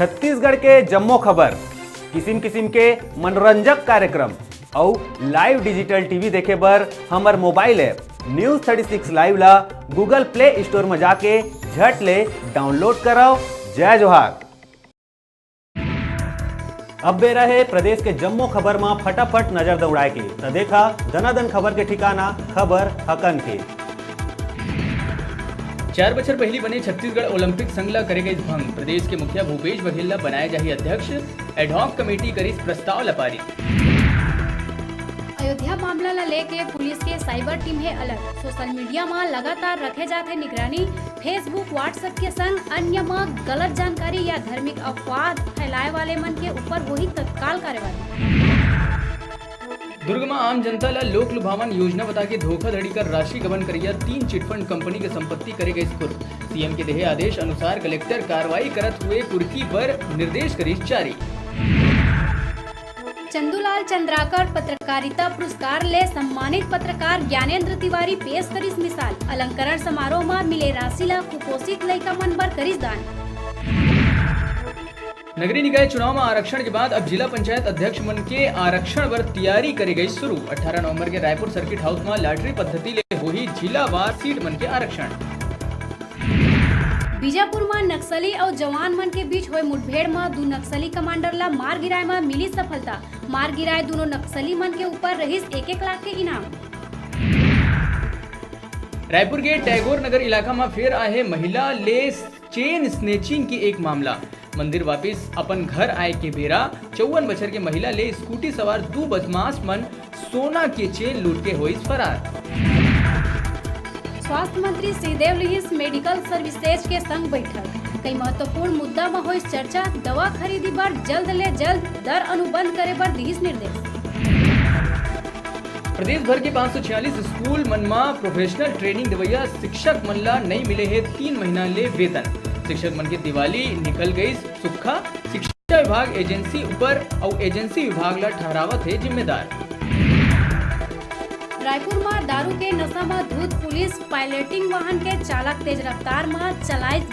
छत्तीसगढ़ के जम्मो खबर, किसिम किसिम के मनोरंजक कार्यक्रम और लाइव डिजिटल टीवी देखे बर हमर मोबाइल ऐप न्यूज 36 लाइव ला गूगल प्ले स्टोर में जाके झट ले डाउनलोड कराओ। जय जोहार। अब बेरा है प्रदेश के जम्मो खबर में फटाफट नजर दौड़ाए के, तो देखा दनादन खबर के ठिकाना खबर हकन के। 4 बछर पहली बने छत्तीसगढ़ ओलंपिक संघ ला करे गई भंग, प्रदेश के मुखिया भूपेश बघेल ला बनाए जाही अध्यक्ष, एडहॉक कमेटी करीस प्रस्ताव ला पारित। अयोध्या मामला ला लेके पुलिस के साइबर टीम है अलर्ट, सोशल मीडिया में लगातार रखे जाते निगरानी, फेसबुक व्हाट्सएप के संग अन्य में गलत जानकारी या धार्मिक अफवाह फैलाए वाले मन के ऊपर वही तत्काल कार्यवाही। दुर्ग में आम जनता ला लोक लुभावन योजना बता के धोखाधड़ी कर राशि गबन करिया 3 चिटफंड कंपनी के संपत्ति करे गई स्कुर, सीएम के देहे आदेश अनुसार कलेक्टर कार्रवाई करत हुए कुर्की पर निर्देश करीस जारी। चंदूलाल चंद्राकर पत्रकारिता पुरस्कार ले सम्मानित पत्रकार ज्ञानेंद्र तिवारी पेश करिस मिसाल, अलंकरण समारोह में मिले राशि ला कुपोषित लइका मन बर करिस दान। नगरीय निकाय चुनाव में आरक्षण के बाद अब जिला पंचायत अध्यक्ष मन के आरक्षण पर तैयारी करी गई शुरू, 18 नवंबर के रायपुर सर्किट हाउस में लॉटरी पद्धति ले हुई जिलावार सीट मन के आरक्षण। बीजापुर में नक्सली और जवान मन के बीच हुए मुठभेड़ में 2 नक्सली कमांडर ला मार गिराए में मिली सफलता, मार गिराए दोनों नक्सली मन के ऊपर रहीस 1-1 लाख के इनाम। रायपुर के टैगोर नगर इलाका में फिर आए महिला ले चेन स्नेचिंग की एक मामला, मंदिर वापिस अपन घर आए के बेरा 54 बछर के महिला ले स्कूटी सवार 2 बदमाश मन सोना के चेन लूट के हुई फरार। स्वास्थ्य मंत्री श्रीदेव लिहिस मेडिकल सर्विसेज के संग बैठक, कई महत्वपूर्ण मुद्दा में हुई चर्चा, दवा खरीदी पर जल्द ले जल्द दर अनुबंध करे पर दिहिस निर्देश। प्रदेश भर के 546 स्कूल मन में प्रोफेशनल ट्रेनिंग देवैया शिक्षक मन ला नहीं मिले है 3 महीना ले वेतन, शिक्षक मन के दिवाली निकल गई सुखा, शिक्षा विभाग एजेंसी ऊपर और एजेंसी विभाग ला ठहरावत है जिम्मेदार। रायपुर में दारू के नशा में धुत पुलिस पायलटिंग वाहन के चालक तेज रफ्तार में चलाइस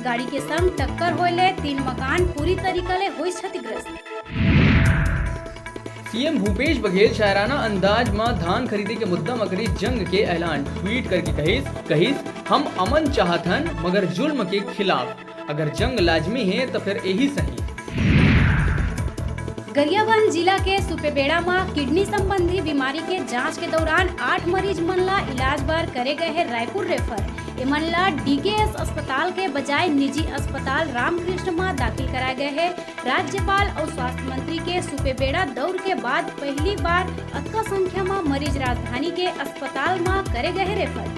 गाड़ी के संग टक्कर होले 3 मकान पूरी तरीका ले हुई क्षतिग्रस्त। सीएम भूपेश बघेल शायराना अंदाज में धान खरीदे के मुद्दा में करी जंग के ऐलान, ट्वीट करके कहिस हम अमन चाहतन मगर जुल्म के खिलाफ, अगर जंग लाजमी है तो फिर यही सही। गरियाबंद जिला के सुपेबेड़ा में किडनी संबंधी बीमारी के जांच के दौरान 8 मरीज मन ला इलाज बर करे गए है रायपुर रेफर, एमन ला डीकेएस अस्पताल के बजाय निजी अस्पताल रामकृष्ण में दाखिल कराए गए है। राज्यपाल और स्वास्थ्य मंत्री के सुपेबेड़ा दौर के बाद पहली बार अतका संख्या में मरीज राजधानी के अस्पताल में करे गए है रेफर।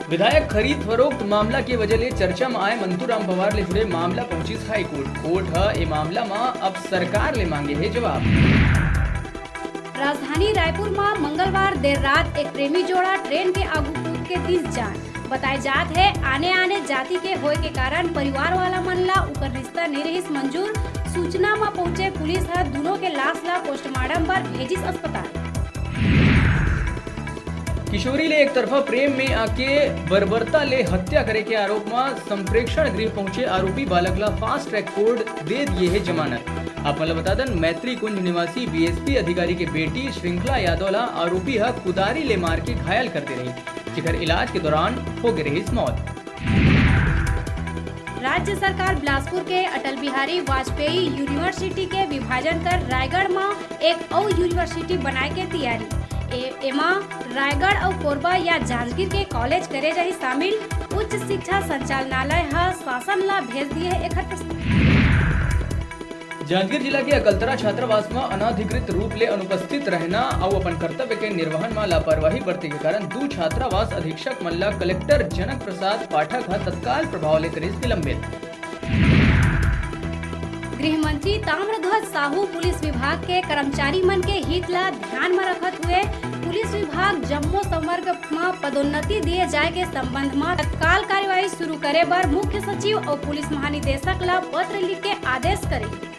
विधायक खरीद फरोख्त मामला के वजह ले चर्चा में आए मंतूराम पवार ले जुड़े मामला पहुंची हाई कोर्ट है मामला में अब सरकार ले मांगे है जवाब। राजधानी रायपुर में मंगलवार देर रात एक प्रेमी जोड़ा ट्रेन के आगू कूद के दिस जान, बताए जात है आने जाति के होए के कारण परिवार वाला मन ला उकर रिश्ता नहीं रहिस मंजूर, सूचना में पहुंचे पुलिस है दोनों के लाश ला पोस्टमार्टम पर भेजिस अस्पताल। किशोरी ले एक तरफा प्रेम में आके बर्बरता ले हत्या करे के आरोप में संप्रेक्षण गृह पहुंचे आरोपी बालक ला फास्ट ट्रैक कोर्ट दे दिए है जमानत। आप मतलब बता दें मैत्री कुंज निवासी बीएसपी अधिकारी के बेटी श्रृंखला यादव ला आरोपी है कुदारी ले मार के घायल करते रही, जिकर इलाज के दौरान हो गई रही मौत। राज्य सरकार बिलासपुर के अटल बिहारी वाजपेयी यूनिवर्सिटी के विभाजन कर रायगढ़ में एक और यूनिवर्सिटी बनाए के तैयारी, एमा रायगढ़ और कोरबा या जांजगीर के कॉलेज करे जाही शामिल, उच्च शिक्षा संचालनालय शासन ला भेज दिए है एक प्रस्ताव। जांजगीर जिला के अकलतरा छात्रावास में अनाधिकृत रूप ले अनुपस्थित रहना और अपन कर्तव्य के निर्वहन में लापरवाही बरते के कारण 2 छात्रावास अधीक्षक मन ला कलेक्टर जनक प्रसाद पाठक तत्काल प्रभाव ले करिस निलंबित। गृह मंत्री ताम्रध्वज साहू पुलिस विभाग के कर्मचारी मन के हित ला ध्यान में रखत हुए पुलिस विभाग जम्मो संवर्ग में पदोन्नति दिए जाए के संबंध में तत्काल कार्यवाही शुरू करे बर मुख्य सचिव और पुलिस महानिदेशक ला पत्र लिख के आदेश करे।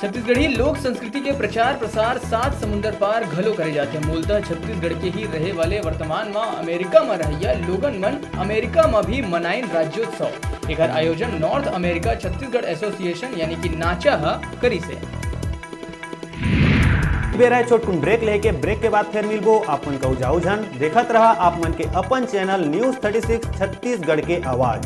छत्तीसगढ़ी लोक संस्कृति के प्रचार प्रसार 7 समुंदर पार घलो करे जाते हैं। मूलतः छत्तीसगढ़ के ही रहे वाले वर्तमान में अमेरिका में रहिया लोगन मन अमेरिका में भी मनाइन राज्योत्सव। एकर आयोजन नॉर्थ अमेरिका छत्तीसगढ़ एसोसिएशन यानी कि नाचा करी से। बेरा छोटकुन ब्रेक लेके ब्रेक के बाद फिर मिलबो आपन का उजाऊ झन देखत रहा आप मन के अपन चैनल न्यूज़ 36 छत्तीसगढ़ के आवाज।